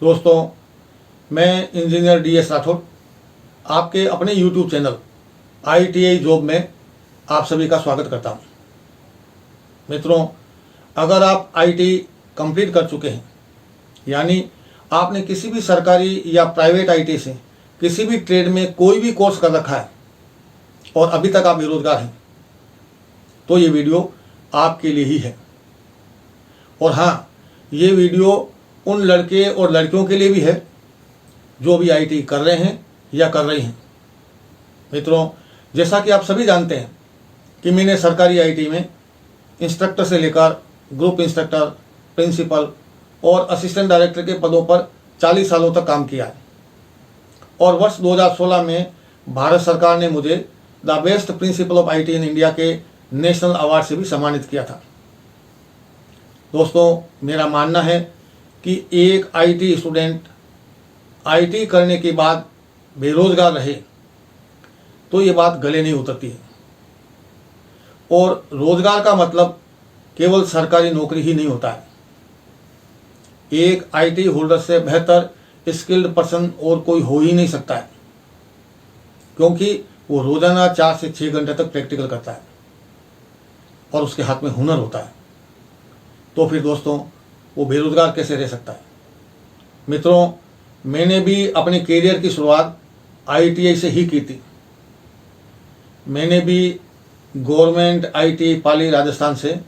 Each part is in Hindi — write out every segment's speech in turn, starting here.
दोस्तों, मैं इंजीनियर DS राठौड़ आपके अपने YouTube चैनल ITI जॉब में आप सभी का स्वागत करता हूं। मित्रों, अगर आप IT कंप्लीट कर चुके हैं, यानी आपने किसी भी सरकारी या प्राइवेट IT से किसी भी ट्रेड में कोई भी कोर्स कर रखा है और अभी तक आप बेरोजगार हैं, तो ये वीडियो आपके लिए ही है। और हाँ, ये वीडियो उन लड़के और लड़कियों के लिए भी है जो भी IT कर रहे हैं या कर रही हैं। मित्रों, जैसा कि आप सभी जानते हैं कि मैंने सरकारी IT में इंस्ट्रक्टर से लेकर ग्रुप इंस्ट्रक्टर, प्रिंसिपल और असिस्टेंट डायरेक्टर के पदों पर 40 सालों तक काम किया है और वर्ष 2016 में भारत सरकार ने मुझे the best principle of IT in India के नेशनल अवार्ड से भी सम्मानित किया था। दोस्तों, मेरा मानना है कि एक IT स्टूडेंट IT करने के बाद बेरोजगार रहे तो ये बात गले नहीं उतरती है। और रोजगार का मतलब केवल सरकारी नौकरी ही नहीं होता है। एक IT होल्डर से बेहतर स्किल्ड पर्सन और कोई हो ही नहीं सकता है, क्योंकि वो रोजाना 4 से 6 घंटे तक प्रैक्टिकल करता है और उसके हाथ में हुनर होता है। तो फिर दोस्तों, वो बेरोजगार कैसे रह सकता है? मित्रों, मैंने भी अपने करियर की शुरुआत ITI से ही की थी। मैंने भी गवर्नमेंट IT पाली राजस्थान से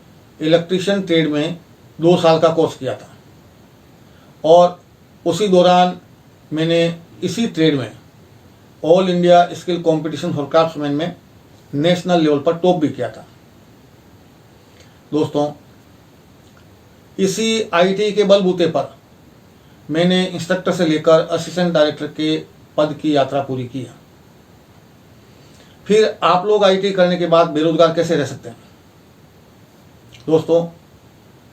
इलेक्ट्रिशियन ट्रेड में 2 साल का कोर्स किया था और उसी दौरान मैंने इसी ट्रेड में all India skill competition for craftsman में नेशनल लेवल पर टॉप भी किया था। दोस्तों, इसी IT के बलबूते पर मैंने इंस्ट्रक्टर से लेकर असिस्टेंट डायरेक्टर के पद की यात्रा पूरी की है। फिर आप लोग IT करने के बाद बेरोजगार कैसे रह सकते हैं? दोस्तों,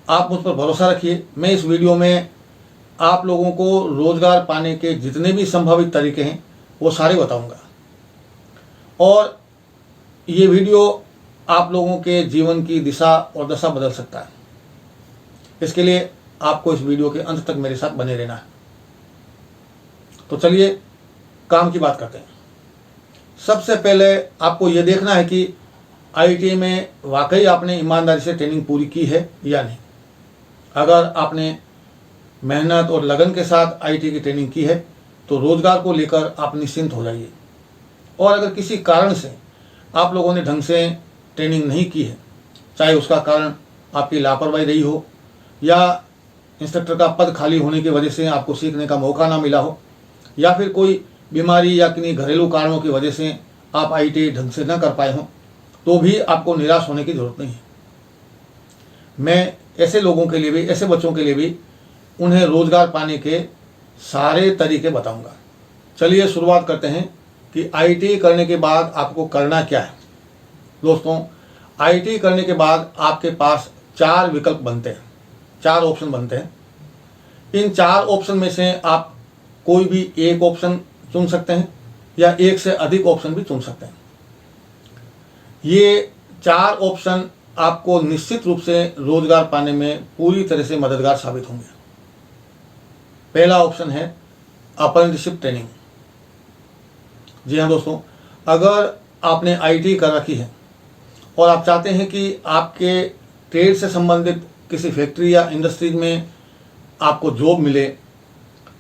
आप मुझ पर भरोसा रखिए, मैं इस वीडियो में आप लोगों को रोजगार पाने के जितने भी संभावित तरीके हैं वो सारे बताऊंगा और ये वीडियो आप लोगों के जीवन की दिशा और दशा बदल सकता है। इसके लिए आपको इस वीडियो के अंत तक मेरे साथ बने रहना है। तो चलिए काम की बात करते हैं। सबसे पहले आपको यह देखना है कि IT में वाकई आपने ईमानदारी से ट्रेनिंग पूरी की है या नहीं। अगर आपने मेहनत और लगन के साथ IT की ट्रेनिंग की है तो रोजगार को लेकर आप निश्चिंत हो जाइए। और अगर किसी कारण से आप लोगों ने ढंग से ट्रेनिंग नहीं की है, चाहे उसका कारण आपकी लापरवाही रही हो या इंस्ट्रक्टर का पद खाली होने की वजह से आपको सीखने का मौका ना मिला हो, या फिर कोई बीमारी या किन्हीं घरेलू कारणों की वजह से आप IT ढंग से न कर पाए हों, तो भी आपको निराश होने की जरूरत नहीं है। मैं ऐसे लोगों के लिए भी, ऐसे बच्चों के लिए भी उन्हें रोजगार पाने के सारे तरीके बताऊंगा। चलिए शुरुआत करते हैं कि IT करने के बाद आपको करना क्या है। दोस्तों, IT करने के बाद आपके पास 4 विकल्प बनते हैं, 4 ऑप्शन बनते हैं। इन 4 ऑप्शन में से आप कोई भी एक ऑप्शन चुन सकते हैं या एक से अधिक ऑप्शन भी चुन सकते हैं। ये 4 ऑप्शन आपको निश्चित रूप से रोजगार पाने में पूरी तरह से मददगार साबित होंगे। पहला ऑप्शन है अप्रेंटिसशिप ट्रेनिंग। जी हाँ दोस्तों, अगर आपने IT कर रखी है और आप चाहते हैं कि आपके ट्रेड से संबंधित किसी फैक्ट्री या इंडस्ट्रीज में आपको जॉब मिले,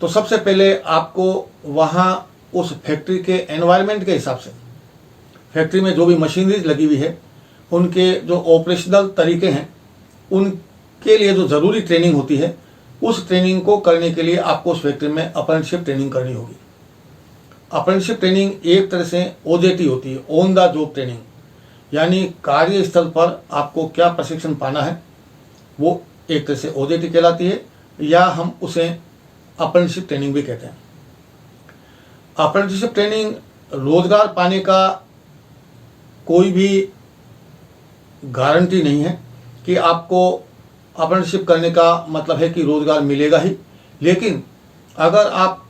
तो सबसे पहले आपको वहाँ उस फैक्ट्री के एनवायरनमेंट के हिसाब से, फैक्ट्री में जो भी मशीनरीज लगी हुई है, उनके जो ऑपरेशनल तरीके हैं, उनके लिए जो ज़रूरी ट्रेनिंग होती है, उस ट्रेनिंग को करने के लिए आपको उस फैक्ट्री में अप्रेंटिसशिप ट्रेनिंग करनी होगी। अप्रेंटिसशिप ट्रेनिंग एक तरह से OJT होती है, ऑन द जॉब ट्रेनिंग, यानी कार्यस्थल पर आपको क्या प्रशिक्षण पाना है वो एक तरह से OJT कहलाती है, या हम उसे अप्रेंटिसशिप ट्रेनिंग भी कहते हैं। अप्रेंटिसशिप ट्रेनिंग रोजगार पाने का कोई भी गारंटी नहीं है कि आपको अप्रेंटिसशिप करने का मतलब है कि रोजगार मिलेगा ही, लेकिन अगर आप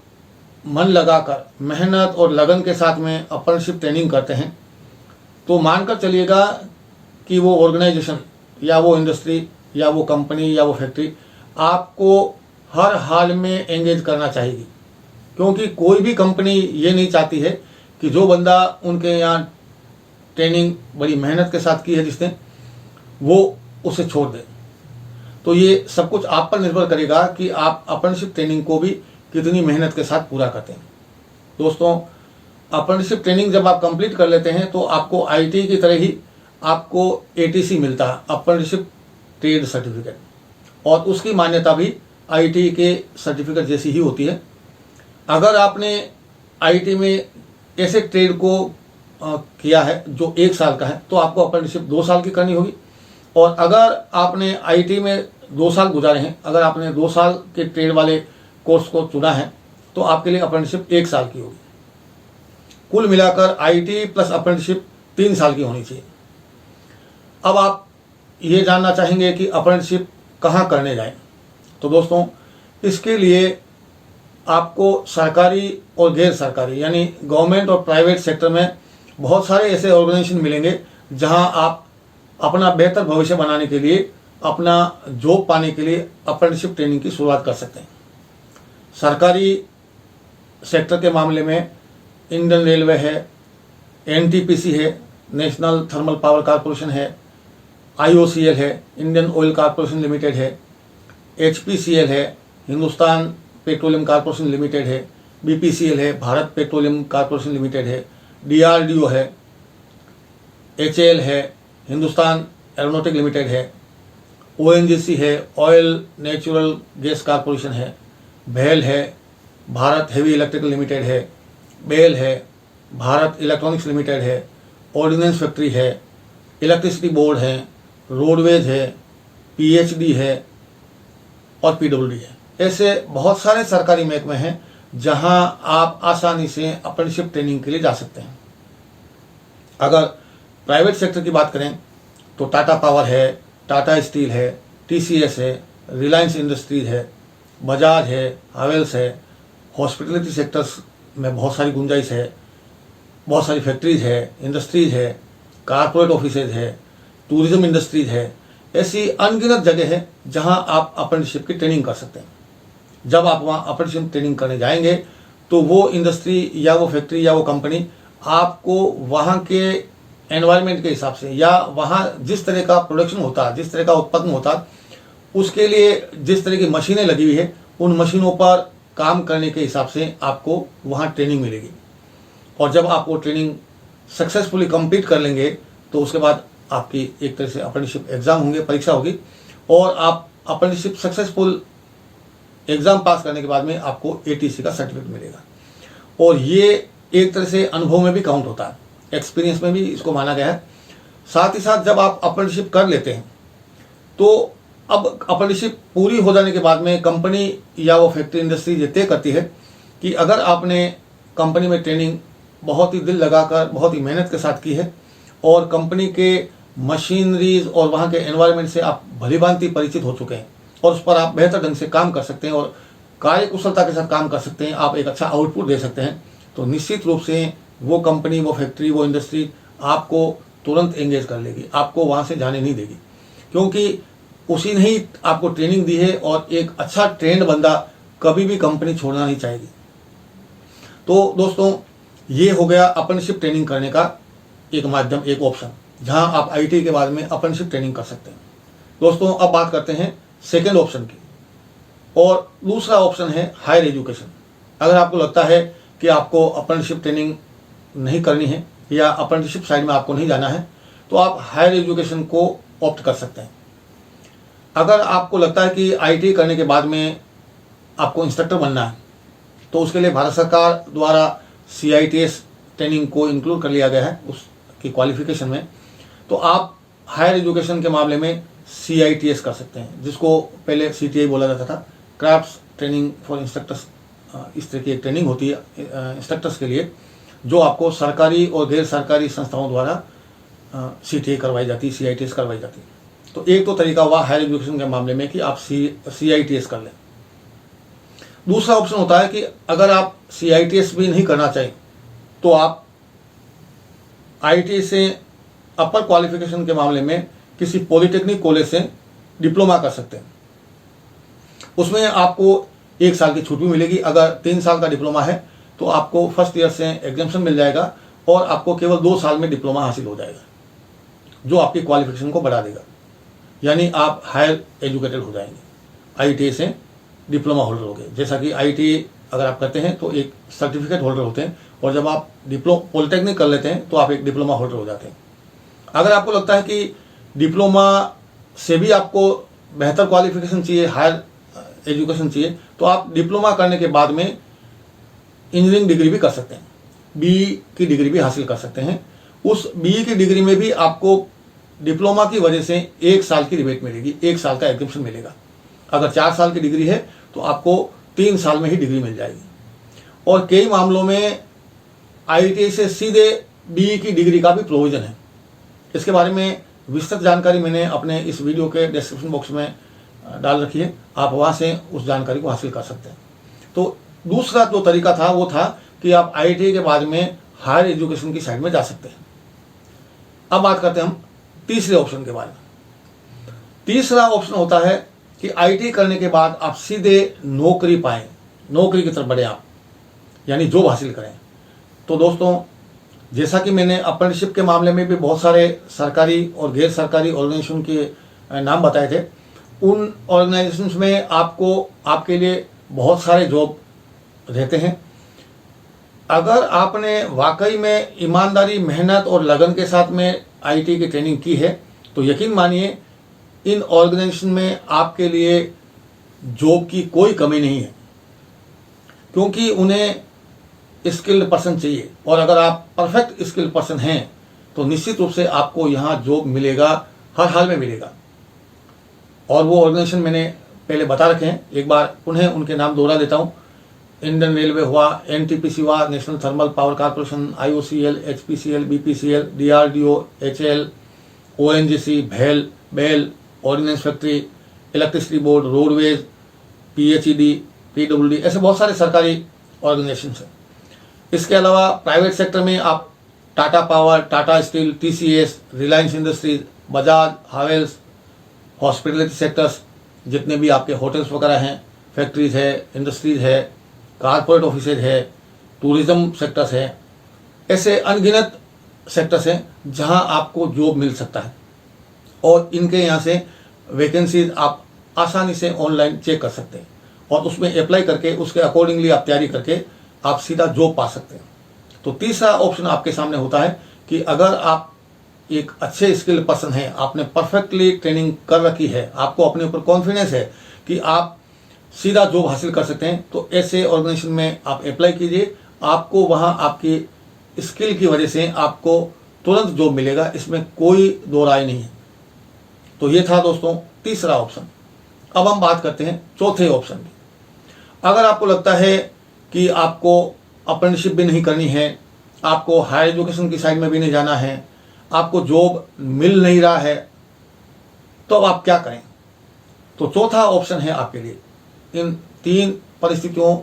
मन लगाकर मेहनत और लगन के साथ में अप्रेंटिसशिप ट्रेनिंग करते हैं तो मानकर चलिएगा कि वो ऑर्गेनाइजेशन या वो इंडस्ट्री या वो कंपनी या वो फैक्ट्री आपको हर हाल में एंगेज करना चाहिए, क्योंकि कोई भी कंपनी ये नहीं चाहती है कि जो बंदा उनके यहाँ ट्रेनिंग बड़ी मेहनत के साथ की है जिसने, वो उसे छोड़ दे। तो ये सब कुछ आप पर निर्भर करेगा कि आप अप्रेंटिसशिप ट्रेनिंग को भी कितनी मेहनत के साथ पूरा करते हैं। दोस्तों, अप्रेंटिसशिप ट्रेनिंग जब आप कंप्लीट कर लेते हैं तो आपको आईटी की तरह ही आपको एटीसी मिलता है, अप्रेंटिसशिप ट्रेड सर्टिफिकेट, और उसकी मान्यता भी आईटी के सर्टिफिकेट जैसी ही होती है। अगर आपने आईटी में ऐसे ट्रेड को किया है जो 1 साल का है तो आपको अप्रेंटिसशिप 2 साल की करनी होगी, और अगर आपने आईटी में 2 साल गुजारे हैं, अगर आपने 2 साल के ट्रेड वाले कोर्स को चुना है तो आपके लिए अप्रेंटिसशिप 1 साल की होगी। कुल मिलाकर आईटी प्लस अप्रेंटिसशिप 3 साल की होनी चाहिए। अब आप ये जानना चाहेंगे कि अप्रेंटिसशिप कहाँ करने जाएं, तो दोस्तों इसके लिए आपको सरकारी और गैर सरकारी यानी गवर्नमेंट और प्राइवेट सेक्टर में बहुत सारे ऐसे ऑर्गेनाइजेशन मिलेंगे जहां आप अपना बेहतर भविष्य बनाने के लिए, अपना जॉब पाने के लिए अप्रेंटिसशिप ट्रेनिंग की शुरुआत कर सकते हैं। सरकारी सेक्टर के मामले में इंडियन रेलवे है, एनटीपीसी है, नेशनल थर्मल पावर कॉरपोरेशन है, आईओसीएल है, इंडियन ऑयल कॉरपोरेशन लिमिटेड है, एचपीसीएल है, हिंदुस्तान पेट्रोलियम कॉरपोरेशन लिमिटेड है, बीपीसीएल है, भारत पेट्रोलियम कॉरपोरेशन लिमिटेड है, डीआरडीओ है, एचएएल है, हिंदुस्तान एरोनॉटिक लिमिटेड है, ओएनजीसी है, ऑयल नेचुरल गैस कॉरपोरेशन है, भेल है, भारत हेवी इलेक्ट्रिकल लिमिटेड है, बेल है, भारत इलेक्ट्रॉनिक्स लिमिटेड है, ऑर्डिनेंस फैक्ट्री है, इलेक्ट्रिसिटी बोर्ड है, रोडवेज है, पीएचडी है और पीडब्ल्यूडी है। ऐसे बहुत सारे सरकारी महकमे हैं जहां आप आसानी से अप्रेंटिसशिप ट्रेनिंग के लिए जा सकते हैं। अगर प्राइवेट सेक्टर की बात करें तो टाटा पावर है, टाटा स्टील है, टीसीएस है, रिलायंस इंडस्ट्रीज है, बजाज है, हावेल्स है, हॉस्पिटलिटी सेक्टर्स में बहुत सारी गुंजाइश है, बहुत सारी फैक्ट्रीज है, इंडस्ट्रीज है, कारपोरेट ऑफिसेज है, टूरिज्म इंडस्ट्रीज है। ऐसी अनगिनत जगह है जहां आप अप्रेंटिसशिप की ट्रेनिंग कर सकते हैं। जब आप वहां अप्रेंटिसशिप ट्रेनिंग करने जाएंगे तो वो इंडस्ट्री या वो फैक्ट्री या वो कंपनी आपको वहां के एनवायरनमेंट के हिसाब से या वहां जिस तरह का प्रोडक्शन होता है, जिस तरह का उत्पादन होता है, उसके लिए जिस तरह की मशीनें लगी हुई है उन मशीनों पर काम करने के हिसाब से आपको वहां ट्रेनिंग मिलेगी। और जब आप वो ट्रेनिंग सक्सेसफुली कंप्लीट कर लेंगे तो उसके बाद आपकी एक तरह से अप्रेंटिसशिप एग्जाम होंगे, परीक्षा होगी, और आप अप्रेंटिसशिप सक्सेसफुल एग्जाम पास करने के बाद में आपको एटीसी का सर्टिफिकेट मिलेगा। और ये एक तरह से अनुभव में भी काउंट होता है, एक्सपीरियंस में भी इसको माना गया है। साथ ही साथ जब आप अप्रेंटिसशिप कर लेते हैं तो अब अप्रेंटिसशिप पूरी हो जाने के बाद में कंपनी या वो फैक्ट्री इंडस्ट्री ये तय करती है कि अगर आपने कंपनी में ट्रेनिंग बहुत ही दिल लगाकर, बहुत ही मेहनत के साथ की है और कंपनी के मशीनरीज और वहाँ के एनवायरनमेंट से आप भलीभांति परिचित हो चुके हैं और उस पर आप बेहतर ढंग से काम कर सकते हैं और कार्य कुशलता के साथ काम कर सकते हैं, आप एक अच्छा आउटपुट दे सकते हैं, तो निश्चित रूप से वो कंपनी, वो फैक्ट्री, वो इंडस्ट्री आपको तुरंत एंगेज कर लेगी, आपको वहाँ से जाने नहीं देगी, क्योंकि उसी ने ही आपको ट्रेनिंग दी है और एक अच्छा ट्रेंड बंदा कभी भी कंपनी छोड़ना नहीं चाहेगी। तो दोस्तों, ये हो गया अप्रेंटिसशिप ट्रेनिंग करने का एक माध्यम, एक ऑप्शन, जहां आप आईटी के बाद में अप्रेंटिसशिप ट्रेनिंग कर सकते हैं। दोस्तों, अब बात करते हैं सेकेंड ऑप्शन की, और दूसरा ऑप्शन है हायर एजुकेशन। अगर आपको लगता है कि आपको अप्रेंटिसशिप ट्रेनिंग नहीं करनी है या अप्रेंटिसशिप साइड में आपको नहीं जाना है, तो आप हायर एजुकेशन को ऑप्ट कर सकते हैं। अगर आपको लगता है कि आईटी करने के बाद में आपको इंस्ट्रक्टर बनना है, तो उसके लिए भारत सरकार द्वारा CITS ट्रेनिंग को इंक्लूड कर लिया गया है उसकी क्वालिफिकेशन में। तो आप हायर एजुकेशन के मामले में CITS कर सकते हैं, जिसको पहले CTI बोला जाता था, क्राफ्ट्स ट्रेनिंग फॉर इंस्ट्रक्टर्स। इस तरह की एक ट्रेनिंग होती है इंस्ट्रक्टर्स के लिए, जो आपको सरकारी और गैर सरकारी संस्थाओं द्वारा CTI करवाई जाती है, CITS करवाई जाती है। तो एक तो तरीका हुआ हायर एजुकेशन के मामले में कि आप CITS कर लें। दूसरा ऑप्शन होता है कि अगर आप CITS भी नहीं करना चाहें तो आप IT से अपर क्वालिफिकेशन के मामले में किसी पॉलिटेक्निक कॉलेज से डिप्लोमा कर सकते हैं। उसमें आपको 1 साल की छूट भी मिलेगी। अगर 3 साल का डिप्लोमा है तो आपको फर्स्ट ईयर से एग्जाम्पशन मिल जाएगा और आपको केवल 2 साल में डिप्लोमा हासिल हो जाएगा, जो आपकी क्वालिफिकेशन को बढ़ा देगा, यानी आप हायर एजुकेटेड हो जाएंगे। IIT से डिप्लोमा होल्डर हो गए। जैसा कि IIT अगर आप करते हैं तो एक सर्टिफिकेट होल्डर होते हैं, और जब आप पॉलिटेक्निक कर लेते हैं तो आप एक डिप्लोमा होल्डर हो जाते हैं। अगर आपको लगता है कि डिप्लोमा से भी आपको बेहतर क्वालिफिकेशन चाहिए, हायर एजुकेशन चाहिए, तो आप डिप्लोमा करने के बाद में इंजीनियरिंग डिग्री भी कर सकते हैं, BE की डिग्री भी हासिल कर सकते हैं। उस BE की डिग्री में भी आपको डिप्लोमा की वजह से 1 साल की रिबेट मिलेगी, 1 साल का एग्जाम्पशन मिलेगा। अगर 4 साल की डिग्री है तो आपको 3 साल में ही डिग्री मिल जाएगी। और कई मामलों में IIT से सीधे BE की डिग्री का भी प्रोविजन है। इसके बारे में विस्तृत जानकारी मैंने अपने इस वीडियो के डिस्क्रिप्शन बॉक्स में डाल रखी है, आप वहाँ से उस जानकारी को हासिल कर सकते हैं। तो दूसरा जो तरीका था वो था कि आप IIT के बाद में हायर एजुकेशन की साइड में जा सकते हैं। अब बात करते हैं हम तीसरे ऑप्शन के बारे में। तीसरा ऑप्शन होता है कि IIT करने के बाद आप सीधे नौकरी पाएं, नौकरी की तरफ बढ़े आप, यानी जॉब हासिल करें। तो दोस्तों, जैसा कि मैंने अप्रेंटिसशिप के मामले में भी बहुत सारे सरकारी और गैर सरकारी ऑर्गेनाइजेशन के नाम बताए थे, उन ऑर्गेनाइजेशंस में आपके लिए बहुत सारे जॉब रहते हैं। अगर आपने वाकई में ईमानदारी, मेहनत और लगन के साथ में IIT की ट्रेनिंग की है तो यकीन मानिए इन ऑर्गेनाइजेशन में आपके लिए जॉब की कोई कमी नहीं है, क्योंकि उन्हें स्किल्ड पर्सन चाहिए। और अगर आप परफेक्ट स्किल्ड पर्सन हैं तो निश्चित रूप से आपको यहाँ जॉब मिलेगा, हर हाल में मिलेगा। और वो ऑर्गेनाइजेशन मैंने पहले बता रखे हैं, एक बार पुनः उनके नाम दोहरा देता हूँ। इंडियन रेलवे हुआ, NTPC हुआ, national thermal power corporation, IOCL, HPCL, BPCL, DRDO, HAL, ONGC, BHEL, ordnance factory, electricity board, roadways, PHED, PWD, ऐसे बहुत सारे सरकारी ऑर्गेनाइजेशन हैं। इसके अलावा प्राइवेट सेक्टर में आप Tata power, Tata steel, TCS, Reliance industries, Bajaj, Havells, hospitality sectors, जितने भी आपके होटल्स वगैरह हैं, फैक्ट्रीज है, इंडस्ट्रीज है, कारपोरेट ऑफिसेज है, टूरिज्म सेक्टर्स है, ऐसे अनगिनत सेक्टर्स हैं जहां आपको जॉब मिल सकता है। और इनके यहाँ से वैकेंसीज आप आसानी से ऑनलाइन चेक कर सकते हैं और उसमें अप्लाई करके उसके अकॉर्डिंगली आप तैयारी करके आप सीधा जॉब पा सकते हैं। तो तीसरा ऑप्शन आपके सामने होता है कि अगर आप एक अच्छे स्किल पर्सन हैं, आपने परफेक्टली ट्रेनिंग कर रखी है, आपको अपने ऊपर कॉन्फिडेंस है कि आप सीधा जॉब हासिल कर सकते हैं, तो ऐसे ऑर्गेनाइजेशन में आप अप्लाई कीजिए। आपको वहाँ आपकी स्किल की वजह से आपको तुरंत जॉब मिलेगा, इसमें कोई दो राय नहीं है। तो ये था दोस्तों तीसरा ऑप्शन। अब हम बात करते हैं चौथे ऑप्शन की। अगर आपको लगता है कि आपको अप्रेंटिसशिप भी नहीं करनी है, आपको हायर एजुकेशन की साइड में भी नहीं जाना है, आपको जॉब मिल नहीं रहा है, तो अब आप क्या करें? तो चौथा ऑप्शन है आपके लिए। इन 3 परिस्थितियों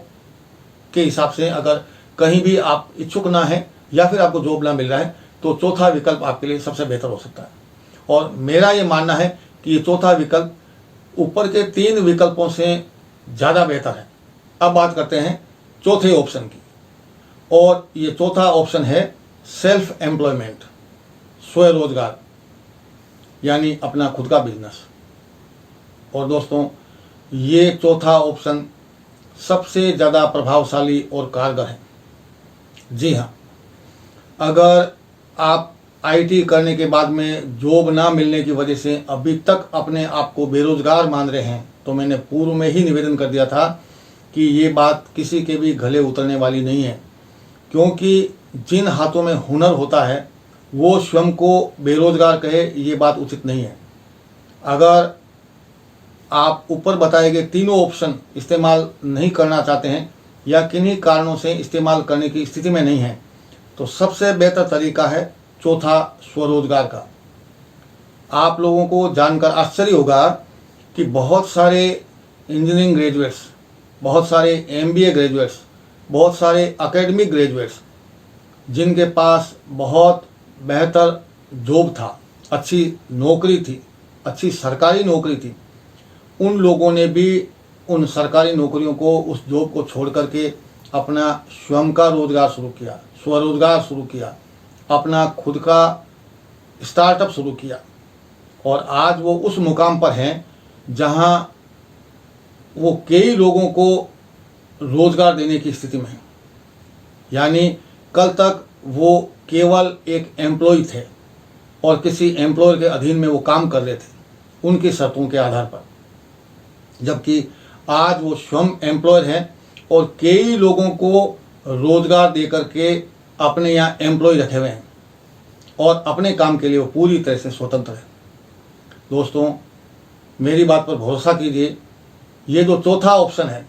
के हिसाब से अगर कहीं भी आप इच्छुक ना है या फिर आपको जॉब ना मिल रहा है तो चौथा विकल्प आपके लिए सबसे बेहतर हो सकता है। और मेरा ये मानना है कि ये चौथा विकल्प ऊपर के 3 विकल्पों से ज़्यादा बेहतर है। अब बात करते हैं चौथे ऑप्शन की, और ये चौथा ऑप्शन है सेल्फ एम्प्लॉयमेंट, स्वरोजगार, यानी अपना खुद का बिजनेस। और दोस्तों, ये चौथा ऑप्शन सबसे ज़्यादा प्रभावशाली और कारगर है। जी हाँ, अगर आप IIT करने के बाद में जॉब ना मिलने की वजह से अभी तक अपने आप को बेरोजगार मान रहे हैं, तो मैंने पूर्व में ही निवेदन कर दिया था कि ये बात किसी के भी गले उतरने वाली नहीं है, क्योंकि जिन हाथों में हुनर होता है वो स्वयं को बेरोजगार कहे, ये बात उचित नहीं है। अगर आप ऊपर बताए गए तीनों ऑप्शन इस्तेमाल नहीं करना चाहते हैं या किन्हीं कारणों से इस्तेमाल करने की स्थिति में नहीं हैं, तो सबसे बेहतर तरीका है चौथा, स्वरोजगार का। आप लोगों को जानकर आश्चर्य होगा कि बहुत सारे इंजीनियरिंग ग्रेजुएट्स, बहुत सारे MBA ग्रेजुएट्स, बहुत सारे एकेडमिक ग्रेजुएट्स जिनके पास बहुत बेहतर जॉब था, अच्छी नौकरी थी, अच्छी सरकारी नौकरी थी, उन लोगों ने भी उन सरकारी नौकरियों को, उस जॉब को छोड़ करके अपना स्वयं का रोजगार शुरू किया, स्वरोजगार शुरू किया, अपना खुद का स्टार्टअप शुरू किया और आज वो उस मुकाम पर हैं जहां वो कई लोगों को रोजगार देने की स्थिति में है। यानी कल तक वो केवल एक एम्प्लॉय थे और किसी एम्प्लॉयर के अधीन में वो काम कर रहे थे उनकी शर्तों के आधार पर, जबकि आज वो स्वयं एम्प्लॉयर हैं और कई लोगों को रोजगार दे करके अपने यहाँ एम्प्लॉय रखे हुए हैं और अपने काम के लिए वो पूरी तरह से स्वतंत्र है। दोस्तों, मेरी बात पर भरोसा कीजिए, ये जो चौथा ऑप्शन है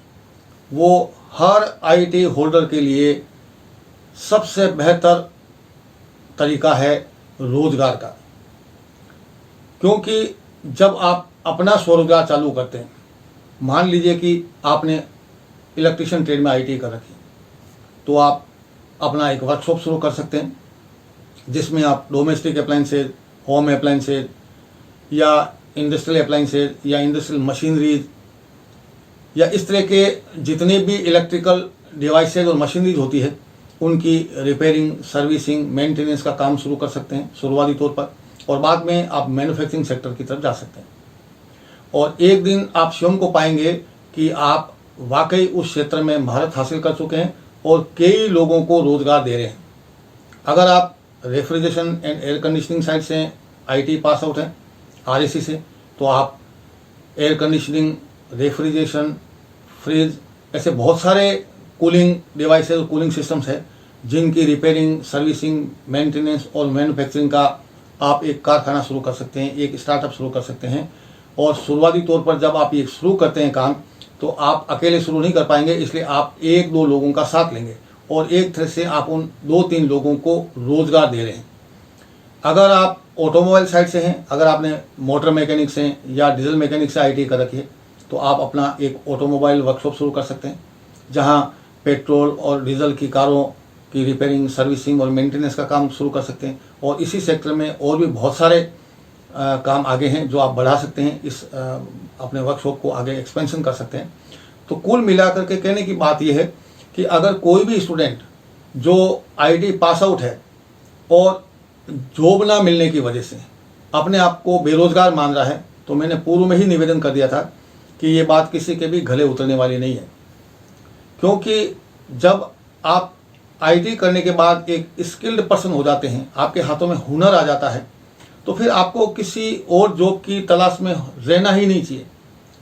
वो हर आईटी होल्डर के लिए सबसे बेहतर तरीका है रोजगार का। क्योंकि जब आप अपना स्वरोजगार चालू करते हैं, मान लीजिए कि आपने इलेक्ट्रिशियन ट्रेड में आईटी कर रखी, तो आप अपना एक वर्कशॉप शुरू कर सकते हैं जिसमें आप डोमेस्टिक अप्लाइंसेज, होम अप्लाइंसेज या इंडस्ट्रियल अप्लाइंसेज या इंडस्ट्रियल मशीनरीज या इस तरह के जितने भी इलेक्ट्रिकल डिवाइसेज और मशीनरीज होती है उनकी रिपेयरिंग, सर्विसिंग, मेंटेनेंस का काम शुरू कर सकते हैं शुरुआती तौर पर, और बाद में आप मैन्युफैक्चरिंग सेक्टर की तरफ जा सकते हैं। और एक दिन आप स्वयं को पाएंगे कि आप वाकई उस क्षेत्र में महारत हासिल कर चुके हैं और कई लोगों को रोजगार दे रहे हैं। अगर आप refrigeration and air conditioning side से आईटी पास आउट हैं आरएसी से, तो आप एयर कंडीशनिंग, रेफ्रिजरेशन, फ्रिज, ऐसे बहुत सारे कूलिंग डिवाइसेज और कूलिंग सिस्टम्स है जिनकी रिपेयरिंग, सर्विसिंग, मेंटेनेंस और मैन्युफैक्चरिंग का आप एक कारखाना शुरू कर सकते हैं, एक स्टार्टअप शुरू कर सकते हैं। और शुरुआती तौर पर जब आप ये शुरू करते हैं काम, तो आप अकेले शुरू नहीं कर पाएंगे, इसलिए आप 1-2 लोगों का साथ लेंगे और एक तरह से आप उन 2-3 लोगों को रोजगार दे रहे हैं। अगर आप ऑटोमोबाइल साइड से हैं, अगर आपने मोटर मैकेनिक से या डीजल मैकेनिक से आईटी कर रखी है, तो आप अपना एक ऑटोमोबाइल वर्कशॉप शुरू कर सकते हैं जहां पेट्रोल और डीजल की कारों की रिपेयरिंग, सर्विसिंग और मेंटेनेंस का काम शुरू कर सकते हैं। और इसी सेक्टर में और भी बहुत सारे काम आगे हैं जो आप बढ़ा सकते हैं, इस अपने वर्कशॉप को आगे एक्सपेंशन कर सकते हैं। तो कुल मिलाकर के कहने की बात यह है कि अगर कोई भी स्टूडेंट जो आईटी पास आउट है और जॉब ना मिलने की वजह से अपने आप को बेरोजगार मान रहा है, तो मैंने पूर्व में ही निवेदन कर दिया था कि ये बात किसी के भी गले उतरने वाली नहीं है। क्योंकि जब आप आईटी करने के बाद एक स्किल्ड पर्सन हो जाते हैं, आपके हाथों में हुनर आ जाता है, तो फिर आपको किसी और जॉब की तलाश में रहना ही नहीं चाहिए।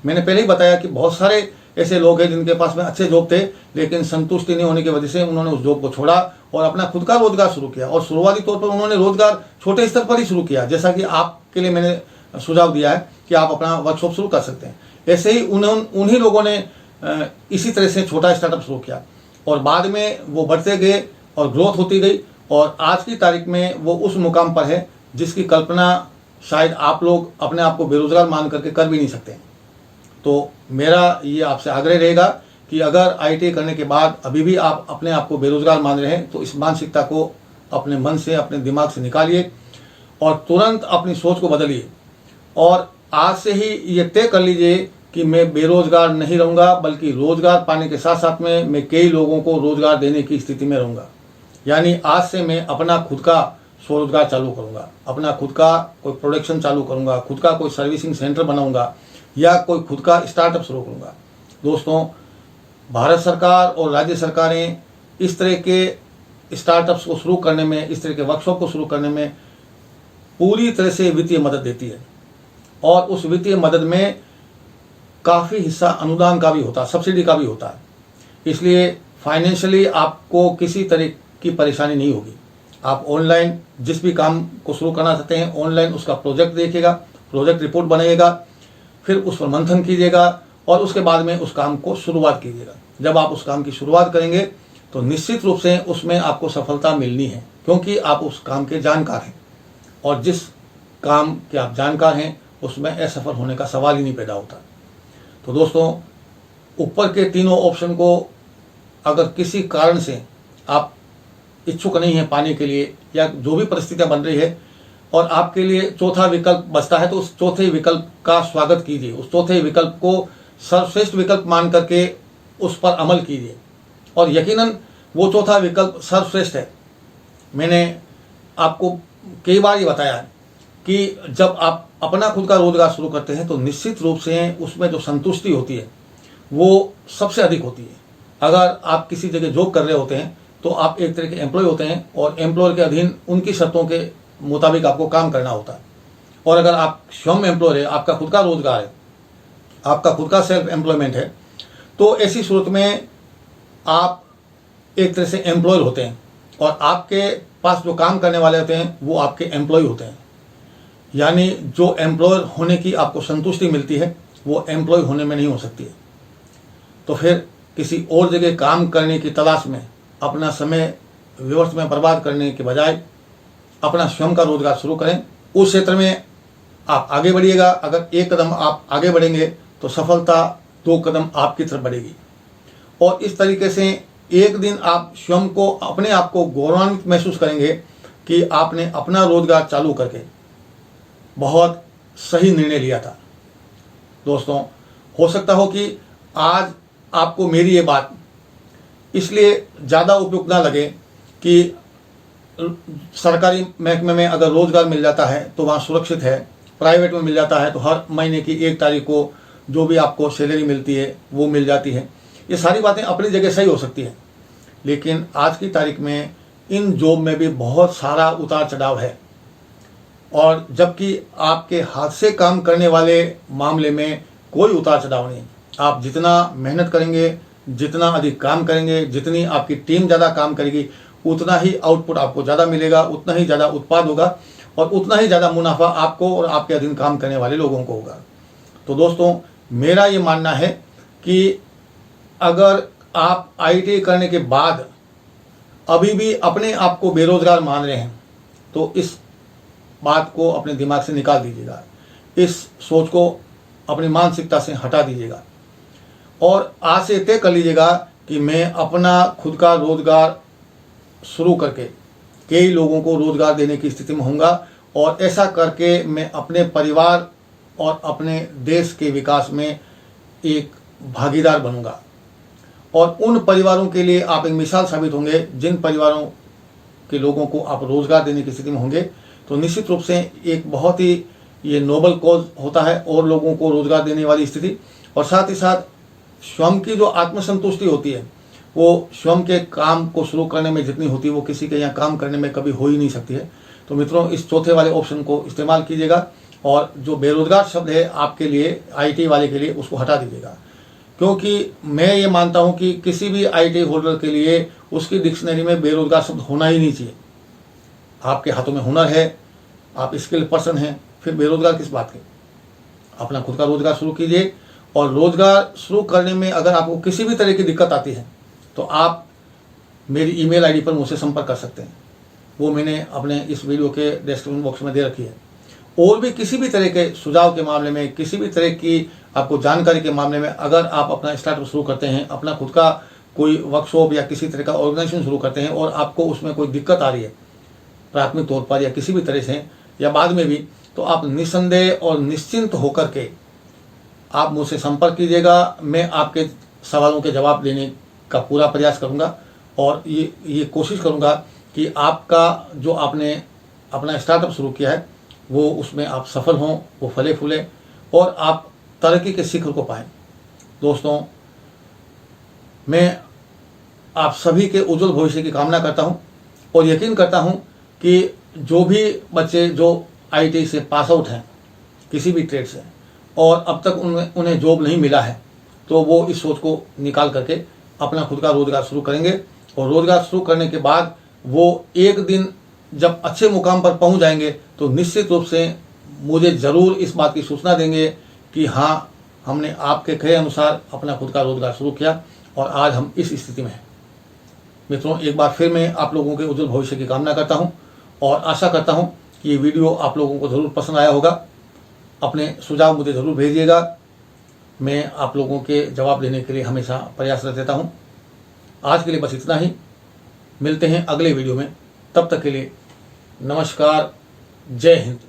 मैंने पहले ही बताया कि बहुत सारे ऐसे लोग हैं जिनके पास में अच्छे जॉब थे, लेकिन संतुष्टि नहीं होने की वजह से उन्होंने उस जॉब को छोड़ा और अपना खुद का रोजगार शुरू किया। और शुरुआती तौर पर उन्होंने रोजगार छोटे स्तर पर ही शुरू किया, जैसा कि आपके लिए मैंने सुझाव दिया है कि आप अपना वर्कशॉप शुरू कर सकते हैं। ऐसे ही उन्हीं लोगों ने इसी तरह से छोटा स्टार्टअप शुरू किया और बाद में वो बढ़ते गए और ग्रोथ होती गई और आज की तारीख में वो उस मुकाम पर है जिसकी कल्पना शायद आप लोग अपने आप को बेरोजगार मान करके कर भी नहीं सकते। तो मेरा ये आपसे आग्रह रहेगा कि अगर आईटी करने के बाद अभी भी आप अपने आप को बेरोजगार मान रहे हैं, तो इस मानसिकता को अपने मन से, अपने दिमाग से निकालिए और तुरंत अपनी सोच को बदलिए और आज से ही ये तय कर लीजिए कि मैं बेरोजगार नहीं रहूँगा, बल्कि रोजगार पाने के साथ साथ में मैं कई लोगों को रोजगार देने की स्थिति में रहूँगा। यानी आज से मैं अपना खुद का स्वरोजगार चालू करूँगा, अपना खुद का कोई प्रोडक्शन चालू करूँगा, खुद का कोई सर्विसिंग सेंटर बनाऊँगा या कोई खुद का स्टार्टअप शुरू करूँगा। दोस्तों, भारत सरकार और राज्य सरकारें इस तरह के स्टार्टअप्स को शुरू करने में, इस तरह के वर्कशॉप को शुरू करने में पूरी तरह से वित्तीय मदद देती है और उस वित्तीय मदद में काफ़ी हिस्सा अनुदान का भी होता है, सब्सिडी का भी होता है। इसलिए फाइनेंशियली आपको किसी तरह की परेशानी नहीं होगी। आप ऑनलाइन जिस भी काम को शुरू करना चाहते हैं, ऑनलाइन उसका प्रोजेक्ट देखिएगा, प्रोजेक्ट रिपोर्ट बनाइएगा, फिर उस पर मंथन कीजिएगा और उसके बाद में उस काम को शुरुआत कीजिएगा। जब आप उस काम की शुरुआत करेंगे तो निश्चित रूप से उसमें आपको सफलता मिलनी है, क्योंकि आप उस काम के जानकार हैं और जिस काम के आप जानकार हैं उसमें असफल होने का सवाल ही नहीं पैदा होता। तो दोस्तों, ऊपर के तीनों ऑप्शन को अगर किसी कारण से आप इच्छुक नहीं हैं पाने के लिए या जो भी परिस्थितियां बन रही है और आपके लिए चौथा विकल्प बचता है, तो उस चौथे विकल्प का स्वागत कीजिए, उस चौथे विकल्प को सर्वश्रेष्ठ विकल्प मान करके उस पर अमल कीजिए। और यकीनन वो चौथा विकल्प सर्वश्रेष्ठ है। मैंने आपको कई बार ये बताया कि जब आप अपना खुद का रोजगार शुरू करते हैं तो निश्चित रूप से उसमें जो संतुष्टि होती है वो सबसे अधिक होती है। अगर आप किसी जगह जॉब कर रहे होते हैं तो आप एक तरह के एम्प्लॉय होते हैं और एम्प्लॉयर के अधीन उनकी शर्तों के मुताबिक आपको काम करना होता है। और अगर आप स्वयं एम्प्लॉयर है, आपका खुद का रोजगार है, आपका खुद का सेल्फ एम्प्लॉयमेंट है, तो ऐसी सूरत में आप एक तरह से एम्प्लॉयर होते हैं और आपके पास जो काम करने वाले होते हैं वो आपके एम्प्लॉय होते हैं। यानी जो एम्प्लॉयर होने की आपको संतुष्टि मिलती है वो एम्प्लॉय होने में नहीं हो सकती है। तो फिर किसी और जगह काम करने की तलाश में अपना समय व्यर्थ में बर्बाद करने के बजाय अपना स्वयं का रोजगार शुरू करें। उस क्षेत्र में आप आगे बढ़िएगा। अगर एक कदम आप आगे बढ़ेंगे तो सफलता 2 कदम आपकी तरफ बढ़ेगी। और इस तरीके से एक दिन आप स्वयं को, अपने आप को गौरवान्वित महसूस करेंगे कि आपने अपना रोजगार चालू करके बहुत सही निर्णय लिया था। दोस्तों, हो सकता हो कि आज आपको मेरी ये बात इसलिए ज़्यादा उपयुक्त ना लगे कि सरकारी महकमे में अगर रोजगार मिल जाता है तो वहाँ सुरक्षित है, प्राइवेट में मिल जाता है तो हर महीने की 1 तारीख को जो भी आपको सैलरी मिलती है वो मिल जाती है। ये सारी बातें अपनी जगह सही हो सकती हैं, लेकिन आज की तारीख में इन जॉब में भी बहुत सारा उतार चढ़ाव है। और जबकि आपके हाथ से काम करने वाले मामले में कोई उतार चढ़ाव नहीं। आप जितना मेहनत करेंगे, जितना अधिक काम करेंगे, जितनी आपकी टीम ज़्यादा काम करेगी, उतना ही आउटपुट आपको ज़्यादा मिलेगा, उतना ही ज़्यादा उत्पाद होगा और उतना ही ज़्यादा मुनाफा आपको और आपके अधीन काम करने वाले लोगों को होगा। तो दोस्तों, मेरा ये मानना है कि अगर आप IIT करने के बाद अभी भी अपने आप को बेरोजगार मान रहे हैं तो इस बात को अपने दिमाग से निकाल दीजिएगा। इस सोच को अपनी मानसिकता से हटा दीजिएगा और आज से तय कर लीजिएगा कि मैं अपना खुद का रोजगार शुरू करके कई लोगों को रोजगार देने की स्थिति में होऊंगा और ऐसा करके मैं अपने परिवार और अपने देश के विकास में एक भागीदार बनूंगा। और उन परिवारों के लिए आप एक मिसाल साबित होंगे जिन परिवारों के लोगों को आप रोजगार देने की स्थिति में होंगे। तो निश्चित रूप से एक बहुत ही ये नोबल कॉज होता है और लोगों को रोजगार देने वाली स्थिति। और साथ ही साथ स्वयं की जो आत्मसंतुष्टि होती है वो स्वयं के काम को शुरू करने में जितनी होती है वो किसी के यहाँ काम करने में कभी हो ही नहीं सकती है। तो मित्रों, इस चौथे वाले ऑप्शन को इस्तेमाल कीजिएगा और जो बेरोजगार शब्द है आपके लिए, IIT वाले के लिए, उसको हटा दीजिएगा। क्योंकि मैं ये मानता हूँ कि किसी भी IIT होल्डर के लिए उसकी डिक्शनरी में बेरोजगार शब्द होना ही नहीं चाहिए। आपके हाथों में हुनर है, आप स्किल्ड पर्सन हैं, फिर बेरोजगार किस बात के। अपना खुद का रोजगार शुरू कीजिए और रोजगार शुरू करने में अगर आपको किसी भी तरह की दिक्कत आती है तो आप मेरी ईमेल ID पर मुझसे संपर्क कर सकते हैं। वो मैंने अपने इस वीडियो के डिस्क्रिप्शन बॉक्स में दे रखी है। और भी किसी भी तरह के सुझाव के मामले में, किसी भी तरह की आपको जानकारी के मामले में, अगर आप अपना स्टार्टअप शुरू करते हैं, अपना खुद का कोई वर्कशॉप या किसी तरह का ऑर्गेनाइजेशन शुरू करते हैं और आपको उसमें कोई दिक्कत आ रही है प्राथमिक तौर पर या किसी भी तरह से या बाद में भी, तो आप निस्संदेह और निश्चिंत होकर के आप मुझसे संपर्क कीजिएगा। मैं आपके सवालों के जवाब देने का पूरा प्रयास करूंगा और ये कोशिश करूंगा कि आपका जो आपने अपना स्टार्टअप शुरू किया है वो उसमें आप सफल हों, वो फले फूले और आप तरक्की के शिखर को पाएं। दोस्तों, मैं आप सभी के उज्जवल भविष्य की कामना करता हूं और यकीन करता हूं कि जो भी बच्चे जो IIT से पास आउट हैं किसी भी ट्रेड से और अब तक उन्हें जॉब नहीं मिला है, तो वो इस सोच को निकाल करके अपना खुद का रोजगार शुरू करेंगे और रोजगार शुरू करने के बाद वो एक दिन जब अच्छे मुकाम पर पहुंच जाएंगे तो निश्चित रूप से मुझे ज़रूर इस बात की सूचना देंगे कि हाँ, हमने आपके कहे अनुसार अपना खुद का रोजगार शुरू किया और आज हम इस स्थिति में हैं। मित्रों, एक बार फिर मैं आप लोगों के उज्जवल भविष्य की कामना करता हूं और आशा करता हूं कि ये वीडियो आप लोगों को ज़रूर पसंद आया होगा। अपने सुझाव मुझे ज़रूर भेजिएगा। मैं आप लोगों के जवाब देने के लिए हमेशा प्रयासरत रहता हूं। आज के लिए बस इतना ही। मिलते हैं अगले वीडियो में। तब तक के लिए नमस्कार। जय हिंद।